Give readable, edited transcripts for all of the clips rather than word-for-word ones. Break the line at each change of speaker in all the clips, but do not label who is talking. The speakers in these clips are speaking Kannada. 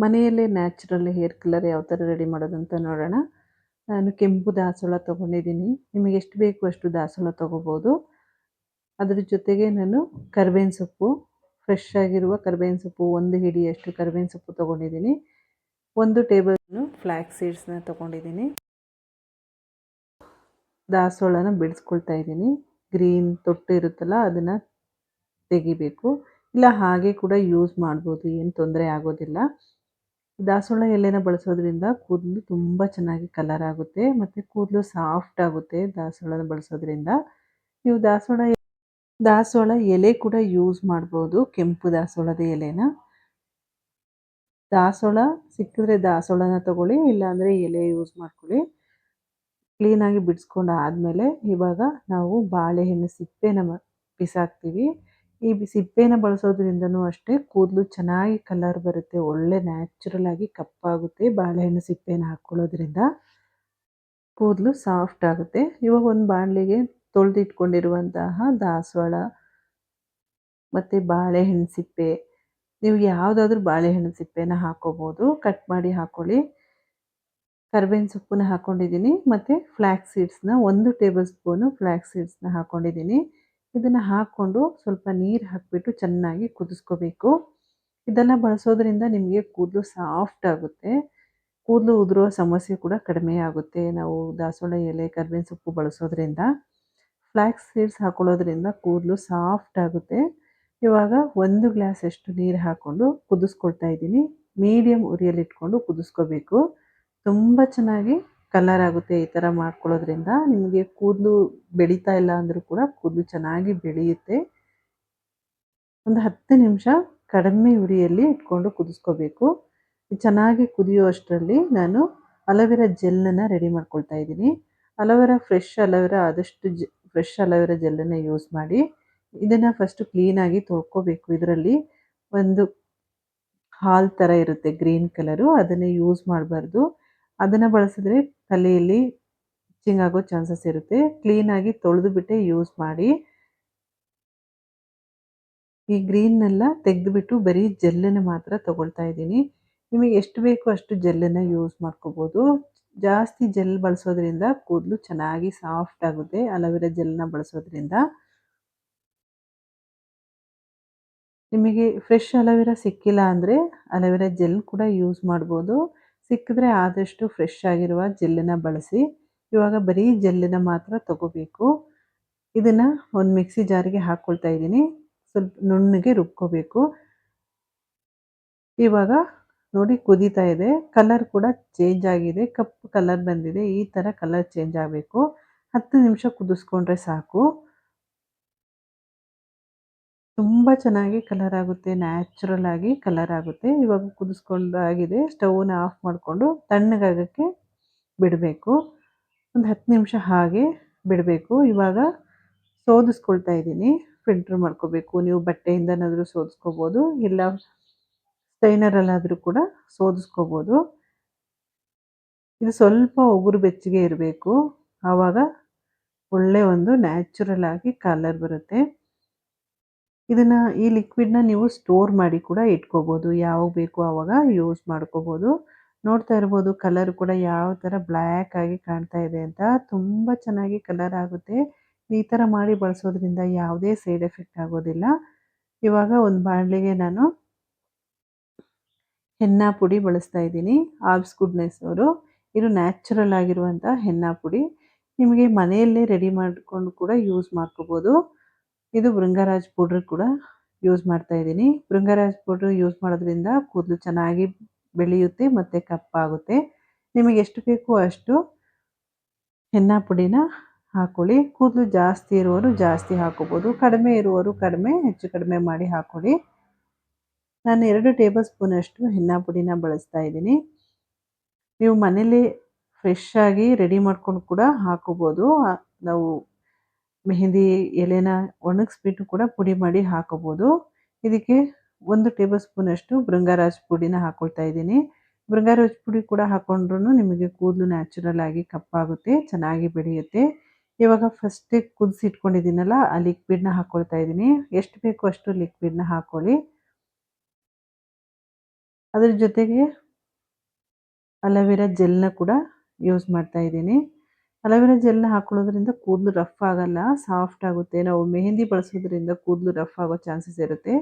ಮನೆಯಲ್ಲೇ ನ್ಯಾಚುರಲ್ ಹೇರ್ ಕಲರ್ ಯಾವ ಥರ ರೆಡಿ ಮಾಡೋದಂತ ನೋಡೋಣ. ನಾನು ಕೆಂಪು ದಾಸವಾಳ ತೊಗೊಂಡಿದ್ದೀನಿ. ನಿಮಗೆ ಎಷ್ಟು ಬೇಕು ಅಷ್ಟು ದಾಸವಾಳ ತೊಗೋಬೋದು. ಅದ್ರ ಜೊತೆಗೆ ನಾನು ಕರಿಬೇವಿನ ಸೊಪ್ಪು, ಫ್ರೆಶ್ ಆಗಿರುವ ಕರಿಬೇವಿನ ಸೊಪ್ಪು 1 ಹಿಡಿಯಷ್ಟು ಕರಿಬೇವಿನ ಸೊಪ್ಪು ತೊಗೊಂಡಿದ್ದೀನಿ. 1 ಟೇಬಲ್ ಫ್ಲ್ಯಾಕ್ಸ್ ಸೀಡ್ಸ್ನ ತೊಗೊಂಡಿದ್ದೀನಿ. ದಾಸವಾಳನ ಬಿಡಿಸ್ಕೊಳ್ತಾ ಇದ್ದೀನಿ. ಗ್ರೀನ್ ತೊಟ್ಟು ಇರುತ್ತಲ್ಲ ಅದನ್ನು ತೆಗಿಬೇಕು. ಇಲ್ಲ ಹಾಗೆ ಕೂಡ ಯೂಸ್ ಮಾಡ್ಬೋದು, ಏನು ತೊಂದರೆ ಆಗೋದಿಲ್ಲ. ದಾಸವಾಳ ಎಲೆನ ಬಳಸೋದ್ರಿಂದ ಕೂದಲು ತುಂಬ ಚೆನ್ನಾಗಿ ಕಲರ್ ಆಗುತ್ತೆ ಮತ್ತು ಕೂದಲು ಸಾಫ್ಟ್ ಆಗುತ್ತೆ ದಾಸವಾಳನ ಬಳಸೋದ್ರಿಂದ. ನೀವು ದಾಸವಾಳ ಎಲೆ ಕೂಡ ಯೂಸ್ ಮಾಡ್ಬೋದು, ಕೆಂಪು ದಾಸವಾಳದ ಎಲೆನ. ದಾಸವಾಳ ಸಿಕ್ಕಿದ್ರೆ ದಾಸವಾಳನ ತಗೊಳ್ಳಿ, ಇಲ್ಲಾಂದರೆ ಎಲೆ ಯೂಸ್ ಮಾಡ್ಕೊಳ್ಳಿ. ಕ್ಲೀನಾಗಿ ಬಿಡಿಸ್ಕೊಂಡು ಆದಮೇಲೆ ಇವಾಗ ನಾವು ಬಾಳೆಹಣ್ಣು ಸಿಪ್ಪೆನ ಬಿಸಾಕ್ತೀವಿ. ಈ ಸಿಪ್ಪೆನ ಬಳಸೋದ್ರಿಂದನೂ ಅಷ್ಟೇ ಕೂದಲು ಚೆನ್ನಾಗಿ ಕಲರ್ ಬರುತ್ತೆ, ಒಳ್ಳೆ ನ್ಯಾಚುರಲ್ ಆಗಿ ಕಪ್ಪಾಗುತ್ತೆ. ಬಾಳೆಹಣ್ಣು ಸಿಪ್ಪೆನ ಹಾಕ್ಕೊಳ್ಳೋದ್ರಿಂದ ಕೂದಲು ಸಾಫ್ಟ್ ಆಗುತ್ತೆ. ಇವಾಗ ಒಂದು ಬಾಣಲಿಗೆ ತೊಳೆದಿಟ್ಕೊಂಡಿರುವಂತಹ ದಾಸವಾಳ ಮತ್ತು ಬಾಳೆಹಣ್ಣು ಸಿಪ್ಪೆ, ನೀವು ಯಾವುದಾದ್ರೂ ಬಾಳೆಹಣ್ಣು ಸಿಪ್ಪೆನ ಹಾಕ್ಕೋಬೋದು, ಕಟ್ ಮಾಡಿ ಹಾಕ್ಕೊಳ್ಳಿ. ಕರಿಬೇವಿನ ಸೊಪ್ಪನ್ನ ಹಾಕ್ಕೊಂಡಿದ್ದೀನಿ ಮತ್ತು ಫ್ಲ್ಯಾಕ್ಸ್ ಸೀಡ್ಸ್ನ 1 ಟೇಬಲ್ ಸ್ಪೂನು ಫ್ಲ್ಯಾಕ್ಸ್ ಸೀಡ್ಸ್ನ ಹಾಕ್ಕೊಂಡಿದ್ದೀನಿ. ಇದನ್ನು ಹಾಕ್ಕೊಂಡು ಸ್ವಲ್ಪ ನೀರು ಹಾಕಿಬಿಟ್ಟು ಚೆನ್ನಾಗಿ ಕುದಿಸ್ಕೋಬೇಕು. ಇದನ್ನು ಬಳಸೋದ್ರಿಂದ ನಿಮಗೆ ಕೂದಲು ಸಾಫ್ಟ್ ಆಗುತ್ತೆ, ಕೂದಲು ಉದುರುವ ಸಮಸ್ಯೆ ಕೂಡ ಕಡಿಮೆ ಆಗುತ್ತೆ. ನಾವು ದಾಸವಾಳ ಎಲೆ ಕರಿಬೇವಿನ ಸೊಪ್ಪು ಬಳಸೋದ್ರಿಂದ ಫ್ಲ್ಯಾಕ್ಸ್ ಸೀಡ್ಸ್ ಹಾಕ್ಕೊಳ್ಳೋದ್ರಿಂದ ಕೂದಲು ಸಾಫ್ಟ್ ಆಗುತ್ತೆ. ಇವಾಗ 1 ಗ್ಲಾಸಷ್ಟು ನೀರು ಹಾಕ್ಕೊಂಡು ಕುದಿಸ್ಕೊಳ್ತಾ ಇದ್ದೀನಿ. ಮೀಡಿಯಮ್ ಉರಿಯಲ್ಲಿಟ್ಕೊಂಡು ಕುದಿಸ್ಕೋಬೇಕು. ತುಂಬ ಚೆನ್ನಾಗಿ ಕಲರ್ ಆಗುತ್ತೆ ಈ ಥರ ಮಾಡ್ಕೊಳ್ಳೋದ್ರಿಂದ. ನಿಮಗೆ ಕೂದಲು ಬೆಳೀತಾ ಇಲ್ಲ ಅಂದರೂ ಕೂಡ ಕೂದಲು ಚೆನ್ನಾಗಿ ಬೆಳೆಯುತ್ತೆ. ಒಂದು 10 ನಿಮಿಷ ಕಡಿಮೆ ಉರಿಯಲ್ಲಿ ಇಟ್ಕೊಂಡು ಕುದಿಸ್ಕೋಬೇಕು. ಚೆನ್ನಾಗಿ ಕುದಿಯುವಷ್ಟರಲ್ಲಿ ನಾನು ಅಲೋವೆರಾ ಜೆಲ್ಲನ್ನು ರೆಡಿ ಮಾಡ್ಕೊಳ್ತಾ ಇದ್ದೀನಿ. ಫ್ರೆಶ್ ಅಲೋವೆರಾ ಆದಷ್ಟು ಫ್ರೆಶ್ ಅಲೋವೆರಾ ಜೆಲ್ಲನ್ನು ಯೂಸ್ ಮಾಡಿ. ಇದನ್ನು ಫಸ್ಟು ಕ್ಲೀನಾಗಿ ತೊಳ್ಕೊಬೇಕು. ಇದರಲ್ಲಿ ಒಂದು ಹಾಲು ಥರ ಇರುತ್ತೆ ಗ್ರೀನ್ ಕಲರು, ಅದನ್ನು ಯೂಸ್ ಮಾಡಬಾರ್ದು. ಅದನ್ನು ಬಳಸಿದ್ರೆ ತಲೆಯಲ್ಲಿ ಇಚ್ಚಿಂಗ್ ಆಗೋ ಚಾನ್ಸಸ್ ಇರುತ್ತೆ. ಕ್ಲೀನಾಗಿ ತೊಳೆದು ಬಿಟ್ಟೆ ಯೂಸ್ ಮಾಡಿ. ಈ ಗ್ರೀನ್ನೆಲ್ಲ ತೆಗೆದುಬಿಟ್ಟು ಬರೀ ಜೆಲ್ಲನ್ನು ಮಾತ್ರ ತೊಗೊಳ್ತಾ ಇದ್ದೀನಿ. ನಿಮಗೆ ಎಷ್ಟು ಬೇಕೋ ಅಷ್ಟು ಜೆಲ್ಲನ್ನು ಯೂಸ್ ಮಾಡ್ಕೋಬೋದು. ಜಾಸ್ತಿ ಜೆಲ್ ಬಳಸೋದ್ರಿಂದ ಕೂದಲು ಚೆನ್ನಾಗಿ ಸಾಫ್ಟ್ ಆಗುತ್ತೆ ಅಲೋವೆರಾ ಜೆಲ್ನ ಬಳಸೋದ್ರಿಂದ. ನಿಮಗೆ ಫ್ರೆಶ್ ಅಲೋವೆರಾ ಸಿಕ್ಕಿಲ್ಲ ಅಂದರೆ ಅಲೋವೆರಾ ಜೆಲ್ ಕೂಡ ಯೂಸ್ ಮಾಡ್ಬೋದು. ಸಿಕ್ಕಿದ್ರೆ ಆದಷ್ಟು ಫ್ರೆಶ್ ಆಗಿರುವ ಜೆಲ್ಲನ್ನು ಬಳಸಿ. ಇವಾಗ ಬರೀ ಜೆಲ್ಲನ್ನು ಮಾತ್ರ ತೊಗೋಬೇಕು. ಇದನ್ನು ಒಂದು ಮಿಕ್ಸಿ ಜಾರಿಗೆ ಹಾಕ್ಕೊಳ್ತಾ ಇದ್ದೀನಿ. ಸ್ವಲ್ಪ ನುಣ್ಣಗೆ ರುಬ್ಕೋಬೇಕು. ಇವಾಗ ನೋಡಿ ಕುದೀತಾ ಇದೆ, ಕಲರ್ ಕೂಡ ಚೇಂಜ್ ಆಗಿದೆ, ಕಪ್ಪು ಕಲರ್ ಬಂದಿದೆ. ಈ ಥರ ಕಲರ್ ಚೇಂಜ್ ಆಗಬೇಕು. 10 ನಿಮಿಷ ಕುದಿಸ್ಕೊಂಡ್ರೆ ಸಾಕು. ತುಂಬ ಚೆನ್ನಾಗಿ ಕಲರ್ ಆಗುತ್ತೆ, ನ್ಯಾಚುರಲ್ ಆಗಿ ಕಲರ್ ಆಗುತ್ತೆ. ಇವಾಗ ಕುದಿಸ್ಕೊಂಡಾಗಿದೆ, ಸ್ಟವ್ನ ಆಫ್ ಮಾಡಿಕೊಂಡು ತಣ್ಣಗಾಗೋಕ್ಕೆ ಬಿಡಬೇಕು. ಒಂದು 10 ನಿಮಿಷ ಹಾಗೆ ಬಿಡಬೇಕು. ಇವಾಗ ಸೋದಿಸ್ಕೊಳ್ತಾ ಇದ್ದೀನಿ, ಫಿಲ್ಟ್ರ್ ಮಾಡ್ಕೋಬೇಕು. ನೀವು ಬಟ್ಟೆಯಿಂದನಾದರೂ ಸೋದಿಸ್ಕೋಬೋದು, ಇಲ್ಲ ಸ್ಟೈನರಲ್ಲಾದರೂ ಕೂಡ ಸೋದಿಸ್ಕೋಬೋದು. ಇದು ಸ್ವಲ್ಪ ಉಗುರು ಬೆಚ್ಚಗೆ ಇರಬೇಕು, ಆವಾಗ ಒಳ್ಳೆ ಒಂದು ನ್ಯಾಚುರಲ್ ಆಗಿ ಕಲರ್ ಬರುತ್ತೆ. ಈ ಲಿಕ್ವಿಡ್ನ ನೀವು ಸ್ಟೋರ್ ಮಾಡಿ ಕೂಡ ಇಟ್ಕೋಬೋದು, ಯಾವಾಗ ಬೇಕೋ ಆವಾಗ ಯೂಸ್ ಮಾಡ್ಕೋಬೋದು. ನೋಡ್ತಾ ಇರ್ಬೋದು ಕಲರ್ ಕೂಡ ಯಾವ ಥರ ಬ್ಲ್ಯಾಕ್ ಆಗಿ ಕಾಣ್ತಾ ಇದೆ ಅಂತ. ತುಂಬ ಚೆನ್ನಾಗಿ ಕಲರ್ ಆಗುತ್ತೆ. ಈ ಥರ ಮಾಡಿ ಬಳಸೋದ್ರಿಂದ ಯಾವುದೇ ಸೈಡ್ ಎಫೆಕ್ಟ್ ಆಗೋದಿಲ್ಲ. ಇವಾಗ ಒಂದು ಬಾಣಲೆಗೆ ನಾನು ಹೆನ್ನ ಪುಡಿ ಬಳಸ್ತಾ ಇದ್ದೀನಿ. ಆಬ್ಸ್ ಗುಡ್ನೆಸ್ ಅವರು, ಇದು ನ್ಯಾಚುರಲ್ ಆಗಿರುವಂಥ ಹೆನ್ನ ಪುಡಿ. ನಿಮಗೆ ಮನೆಯಲ್ಲೇ ರೆಡಿ ಮಾಡಿಕೊಂಡು ಕೂಡ ಯೂಸ್ ಮಾಡ್ಕೋಬೋದು. ಇದು ಭೃಂಗರಾಜ್ ಪೌಡ್ರ್ ಕೂಡ ಯೂಸ್ ಮಾಡ್ತಾ ಇದ್ದೀನಿ. ಭೃಂಗರಾಜ್ ಪೌಡ್ರ್ ಯೂಸ್ ಮಾಡೋದ್ರಿಂದ ಕೂದಲು ಚೆನ್ನಾಗಿ ಬೆಳೆಯುತ್ತೆ ಮತ್ತು ಕಪ್ಪಾಗುತ್ತೆ. ನಿಮಗೆ ಎಷ್ಟು ಬೇಕೋ ಅಷ್ಟು ಹೆನ್ನ ಪುಡಿನ ಹಾಕ್ಕೊಳ್ಳಿ. ಕೂದಲು ಜಾಸ್ತಿ ಇರುವವರು ಜಾಸ್ತಿ ಹಾಕ್ಕೋಬೋದು, ಕಡಿಮೆ ಇರುವವರು ಕಡಿಮೆ, ಹೆಚ್ಚು ಕಡಿಮೆ ಮಾಡಿ ಹಾಕ್ಕೊಳ್ಳಿ. ನಾನು 2 ಟೇಬಲ್ ಸ್ಪೂನಷ್ಟು ಹೆನ್ನ ಪುಡಿನ ಬಳಸ್ತಾ ಇದ್ದೀನಿ. ನೀವು ಮನೇಲಿ ಫ್ರೆಶ್ ಆಗಿ ರೆಡಿ ಮಾಡ್ಕೊಂಡು ಕೂಡ ಹಾಕ್ಕೋಬೋದು. ನಾವು ಮೆಹಂದಿ ಎಲೆನ ಒಣಗಿಸ್ಬಿಟ್ಟು ಕೂಡ ಪುಡಿ ಮಾಡಿ ಹಾಕೋಬೋದು. ಇದಕ್ಕೆ 1 ಟೇಬಲ್ ಸ್ಪೂನಷ್ಟು ಭೃಂಗರಾಜ್ ಪುಡಿನ ಹಾಕ್ಕೊಳ್ತಾ ಇದ್ದೀನಿ. ಭೃಂಗರಾಜ್ ಪುಡಿ ಕೂಡ ಹಾಕ್ಕೊಂಡ್ರೂ ನಿಮಗೆ ಕೂದಲು ನ್ಯಾಚುರಲ್ ಆಗಿ ಕಪ್ಪಾಗುತ್ತೆ, ಚೆನ್ನಾಗಿ ಬೆಳೆಯುತ್ತೆ. ಇವಾಗ ಫಸ್ಟೇ ಕುದಿಸಿಟ್ಕೊಂಡಿದ್ದೀನಲ್ಲ, ಆ ಲಿಕ್ವಿಡ್ನ ಹಾಕ್ಕೊಳ್ತಾ ಇದ್ದೀನಿ. ಎಷ್ಟು ಬೇಕೋ ಅಷ್ಟು ಲಿಕ್ವಿಡ್ನ ಹಾಕ್ಕೊಳ್ಳಿ. ಅದ್ರ ಜೊತೆಗೆ ಅಲೋವೆರಾ ಜೆಲ್‌ನ ಕೂಡ ಯೂಸ್ ಮಾಡ್ತಾ ಇದ್ದೀನಿ. ಅಲೋವೆರಾ ಜೆಲ್‌ನ ಹಾಕೊಳ್ಳೋದ್ರಿಂದ ಕೂದಲು ರಫ್ ಆಗಲ್ಲ, ಸಾಫ್ಟ್ ಆಗುತ್ತೆ. ನಾವು ಮೆಹಂದಿ ಬಳಸೋದ್ರಿಂದ ಕೂದಲು ರಫ್ ಆಗೋ ಚಾನ್ಸಸ್ ಇರುತ್ತೆ.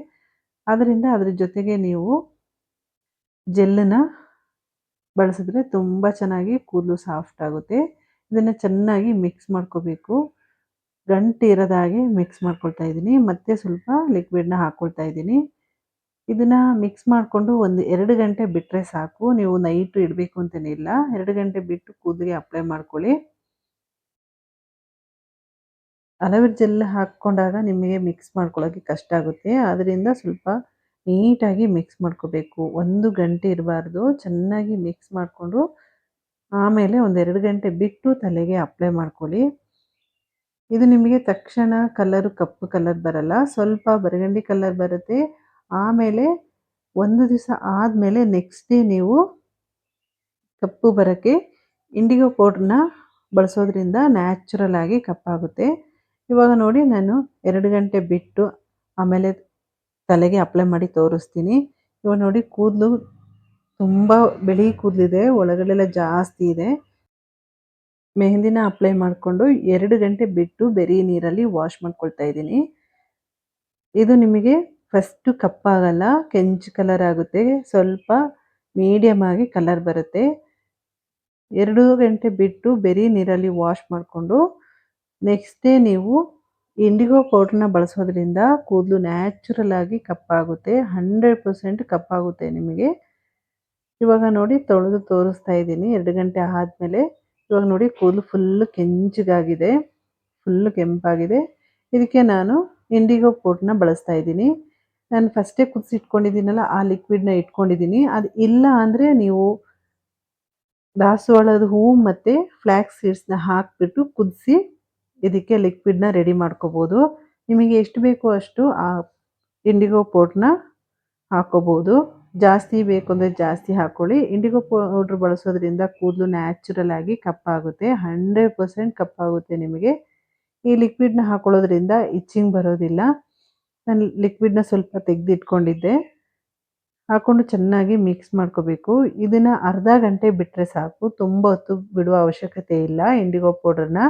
ಆದ್ದರಿಂದ ಅದ್ರ ಜೊತೆಗೆ ನೀವು ಜೆಲ್ಲನ್ನ ಬಳಸಿದ್ರೆ ತುಂಬ ಚೆನ್ನಾಗಿ ಕೂದಲು ಸಾಫ್ಟ್ ಆಗುತ್ತೆ. ಇದನ್ನ ಚೆನ್ನಾಗಿ ಮಿಕ್ಸ್ ಮಾಡ್ಕೋಬೇಕು. ಗಂಟು ಇರದ ಹಾಗೆ ಮಿಕ್ಸ್ ಮಾಡ್ಕೊಳ್ತಾ ಇದ್ದೀನಿ. ಮತ್ತೆ ಸ್ವಲ್ಪ ಲಿಕ್ವಿಡ್‌ನ ಹಾಕ್ಕೊಳ್ತಾ ಇದ್ದೀನಿ. ಇದನ್ನ ಮಿಕ್ಸ್ ಮಾಡಿಕೊಂಡು ಒಂದು 2 ಗಂಟೆ ಬಿಟ್ಟರೆ ಸಾಕು. ನೀವು ನೈಟು ಇಡಬೇಕು ಅಂತೇನಿಲ್ಲ. 2 ಗಂಟೆ ಬಿಟ್ಟು ಕೂದಲಿಗೆ ಅಪ್ಲೈ ಮಾಡ್ಕೊಳ್ಳಿ. ಅಲೋವೆರಾ ಜೆಲ್ ಹಾಕ್ಕೊಂಡಾಗ ನಿಮಗೆ ಮಿಕ್ಸ್ ಮಾಡ್ಕೊಳ್ಳೋಕ್ಕೆ ಕಷ್ಟ ಆಗುತ್ತೆ. ಆದ್ದರಿಂದ ಸ್ವಲ್ಪ ನೀಟಾಗಿ ಮಿಕ್ಸ್ ಮಾಡ್ಕೋಬೇಕು. 1 ಗಂಟೆ ಇರಬಾರ್ದು. ಚೆನ್ನಾಗಿ ಮಿಕ್ಸ್ ಮಾಡಿಕೊಂಡು ಆಮೇಲೆ ಒಂದು 2 ಗಂಟೆ ಬಿಟ್ಟು ತಲೆಗೆ ಅಪ್ಲೈ ಮಾಡ್ಕೊಳ್ಳಿ. ಇದು ನಿಮಗೆ ತಕ್ಷಣ ಕಲರು ಕಪ್ಪು ಕಲರ್ ಬರಲ್ಲ. ಸ್ವಲ್ಪ ಬರಗಂಡಿ ಕಲರ್ ಬರುತ್ತೆ. ಆಮೇಲೆ 1 ದಿವಸ ಆದಮೇಲೆ ನೆಕ್ಸ್ಟ್ ಡೇ ನೀವು ಕಪ್ಪು ಬರೋಕ್ಕೆ ಇಂಡಿಗೋ ಪೌಡ್ರನ್ನ ಬಳಸೋದ್ರಿಂದ ನ್ಯಾಚುರಲ್ ಆಗಿ ಕಪ್ಪಾಗುತ್ತೆ. ಇವಾಗ ನೋಡಿ ನಾನು 2 ಗಂಟೆ ಬಿಟ್ಟು ಆಮೇಲೆ ತಲೆಗೆ ಅಪ್ಲೈ ಮಾಡಿ ತೋರಿಸ್ತೀನಿ. ಇವಾಗ ನೋಡಿ ಕೂದಲು ತುಂಬ ಬಿಳಿ ಕೂದಲಿದೆ, ಒಳಗಡೆಲ್ಲ ಜಾಸ್ತಿ ಇದೆ. ಮೆಹಂದಿನ ಅಪ್ಲೈ ಮಾಡಿಕೊಂಡು 2 ಗಂಟೆ ಬಿಟ್ಟು ಬರೀ ನೀರಲ್ಲಿ ವಾಶ್ ಮಾಡ್ಕೊಳ್ತಾ ಇದ್ದೀನಿ. ಇದು ನಿಮಗೆ ಫಸ್ಟು ಕಪ್ಪಾಗಲ್ಲ, ಕೆಂಚು ಕಲರ್ ಆಗುತ್ತೆ. ಸ್ವಲ್ಪ ಮೀಡಿಯಮ್ ಆಗಿ ಕಲರ್ ಬರುತ್ತೆ. 2 ಗಂಟೆ ಬಿಟ್ಟು ಬರೀ ನೀರಲ್ಲಿ ವಾಶ್ ಮಾಡಿಕೊಂಡು ನೆಕ್ಸ್ಟ್ ಡೇ ನೀವು ಇಂಡಿಗೋ ಪೌಡ್ರನ್ನ ಬಳಸೋದ್ರಿಂದ ಕೂದಲು ನ್ಯಾಚುರಲ್ ಆಗಿ ಕಪ್ಪಾಗುತ್ತೆ. 100% ಕಪ್ಪಾಗುತ್ತೆ ನಿಮಗೆ. ಇವಾಗ ನೋಡಿ ತೊಳೆದು ತೋರಿಸ್ತಾ ಇದ್ದೀನಿ 2 ಗಂಟೆ ಆದಮೇಲೆ. ಇವಾಗ ನೋಡಿ ಕೂದಲು ಫುಲ್ಲು ಕೆಂಚಗಾಗಿದೆ, ಫುಲ್ಲು ಕೆಂಪಾಗಿದೆ. ಇದಕ್ಕೆ ನಾನು ಇಂಡಿಗೋ ಪೌಡ್ರನ್ನ ಬಳಸ್ತಾ ಇದ್ದೀನಿ. ನಾನು ಫಸ್ಟೇ ಕುದಿಸಿಟ್ಕೊಂಡಿದ್ದೀನಲ್ಲ, ಆ ಲಿಕ್ವಿಡ್ನ ಇಟ್ಕೊಂಡಿದ್ದೀನಿ. ಅದು ಇಲ್ಲ ಅಂದರೆ ನೀವು ದಾಸವಾಳದ ಹೂವು ಮತ್ತು ಫ್ಲ್ಯಾಕ್ಸ್ ಸೀಡ್ಸ್‌ನ ಹಾಕಿಬಿಟ್ಟು ಕುದಿಸಿ ಇದಕ್ಕೆ ಲಿಕ್ವಿಡ್‌ನ ರೆಡಿ ಮಾಡ್ಕೋಬೋದು. ನಿಮಗೆ ಎಷ್ಟು ಬೇಕೋ ಅಷ್ಟು ಆ ಇಂಡಿಗೋ ಪೌಡ್ರನ್ನ ಹಾಕ್ಕೋಬೋದು. ಜಾಸ್ತಿ ಬೇಕು ಅಂದರೆ ಜಾಸ್ತಿ ಹಾಕ್ಕೊಳ್ಳಿ. ಇಂಡಿಗೋ ಪೌಡ್ರ್ ಬಳಸೋದ್ರಿಂದ ಕೂದಲು ನ್ಯಾಚುರಲ್ ಆಗಿ ಕಪ್ಪಾಗುತ್ತೆ. 100% ಕಪ್ಪಾಗುತ್ತೆ ನಿಮಗೆ. ಈ ಲಿಕ್ವಿಡ್‌ನ ಹಾಕೊಳ್ಳೋದ್ರಿಂದ ಇಚ್ಚಿಂಗ್ ಬರೋದಿಲ್ಲ. ನಾನು ಲಿಕ್ವಿಡ್‌ನ ಸ್ವಲ್ಪ ತೆಗೆದಿಟ್ಕೊಂಡಿದ್ದೆ. ಹಾಕ್ಕೊಂಡು ಚೆನ್ನಾಗಿ ಮಿಕ್ಸ್ ಮಾಡ್ಕೋಬೇಕು. ಇದನ್ನು ಅರ್ಧ ಗಂಟೆ ಬಿಟ್ಟರೆ ಸಾಕು. ತುಂಬ ಹೊತ್ತು ಬಿಡುವ ಅವಶ್ಯಕತೆ ಇಲ್ಲ ಇಂಡಿಗೋ ಪೌಡ್ರನ್ನ.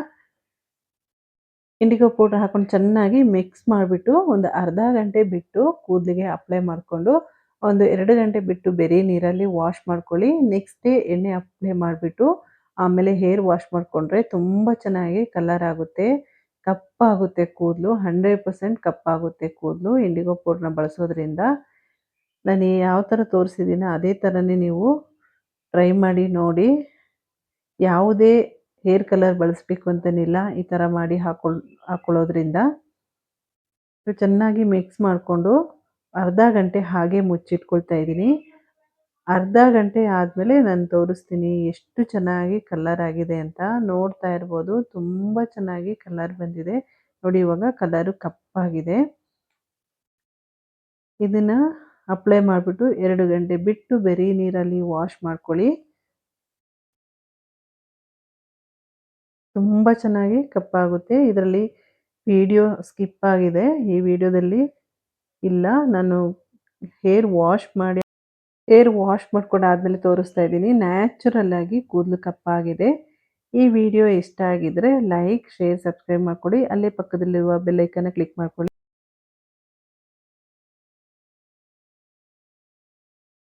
ಇಂಡಿಗೋ ಪೌಡರ್ ಹಾಕ್ಕೊಂಡು ಚೆನ್ನಾಗಿ ಮಿಕ್ಸ್ ಮಾಡಿಬಿಟ್ಟು ಒಂದು ಅರ್ಧ ಗಂಟೆ ಬಿಟ್ಟು ಕೂದಲಿಗೆ ಅಪ್ಲೈ ಮಾಡಿಕೊಂಡು ಒಂದು 2 ಗಂಟೆ ಬಿಟ್ಟು ಬರೀ ನೀರಲ್ಲಿ ವಾಶ್ ಮಾಡ್ಕೊಳ್ಳಿ. ನೆಕ್ಸ್ಟ್ ಡೇ ಎಣ್ಣೆ ಅಪ್ಲೈ ಮಾಡಿಬಿಟ್ಟು ಆಮೇಲೆ ಹೇರ್ ವಾಶ್ ಮಾಡಿಕೊಂಡ್ರೆ ತುಂಬ ಚೆನ್ನಾಗಿ ಕಲರ್ ಆಗುತ್ತೆ, ಕಪ್ಪಾಗುತ್ತೆ ಕೂದಲು. 100% ಕಪ್ಪಾಗುತ್ತೆ ಕೂದಲು ಇಂಡಿಗೋ ಪೌಡ್ರನ್ನ ಬಳಸೋದ್ರಿಂದ. ನಾನು ಯಾವ ಥರ ತೋರಿಸಿದ್ದೀನೋ ಅದೇ ಥರನೇ ನೀವು ಟ್ರೈ ಮಾಡಿ ನೋಡಿ. ಯಾವುದೇ ಹೇರ್ ಕಲರ್ ಬಳಸಬೇಕು ಅಂತೇನಿಲ್ಲ. ಈ ಥರ ಮಾಡಿ ಹಾಕ್ಕೊಳ್ಳೋದ್ರಿಂದ ಚೆನ್ನಾಗಿ ಮಿಕ್ಸ್ ಮಾಡಿಕೊಂಡು ಅರ್ಧ ಗಂಟೆ ಹಾಗೆ ಮುಚ್ಚಿಟ್ಕೊಳ್ತಾ ಇದ್ದೀನಿ. ಅರ್ಧ ಗಂಟೆ ಆದಮೇಲೆ ನಾನು ತೋರಿಸ್ತೀನಿ ಎಷ್ಟು ಚೆನ್ನಾಗಿ ಕಲರ್ ಆಗಿದೆ ಅಂತ. ನೋಡ್ತಾ ಇರ್ಬೋದು, ತುಂಬ ಚೆನ್ನಾಗಿ ಕಲರ್ ಬಂದಿದೆ. ನೋಡಿ ಇವಾಗ ಕಲರು ಕಪ್ಪಾಗಿದೆ. ಇದನ್ನು ಅಪ್ಲೈ ಮಾಡಿಬಿಟ್ಟು 2 ಗಂಟೆ ಬಿಟ್ಟು ಬರೀ ನೀರಲ್ಲಿ ವಾಶ್ ಮಾಡ್ಕೊಳ್ಳಿ. ತುಂಬ ಚೆನ್ನಾಗಿ ಕಪ್ಪಾಗುತ್ತೆ. ಇದರಲ್ಲಿ ವಿಡಿಯೋ ಸ್ಕಿಪ್ ಆಗಿದೆ. ಈ ವಿಡಿಯೋದಲ್ಲಿ ಇಲ್ಲ. ನಾನು ಹೇರ್ ವಾಶ್ ಮಾಡ್ಕೊಂಡಾದ್ಮೇಲೆ ತೋರಿಸ್ತಾ ಇದ್ದೀನಿ. ನ್ಯಾಚುರಲ್ ಆಗಿ ಕೂದಲು ಕಪ್ಪಾಗಿದೆ. ಈ ವಿಡಿಯೋ ಇಷ್ಟ ಆಗಿದ್ರೆ ಲೈಕ್, ಶೇರ್, ಸಬ್ಸ್ಕ್ರೈಬ್ ಮಾಡ್ಕೊಳ್ಳಿ. ಅಲ್ಲೇ ಪಕ್ಕದಲ್ಲಿರುವ ಬೆಲ್ ಐಕಾನ್ನ ಕ್ಲಿಕ್ ಮಾಡ್ಕೊಳ್ಳಿ.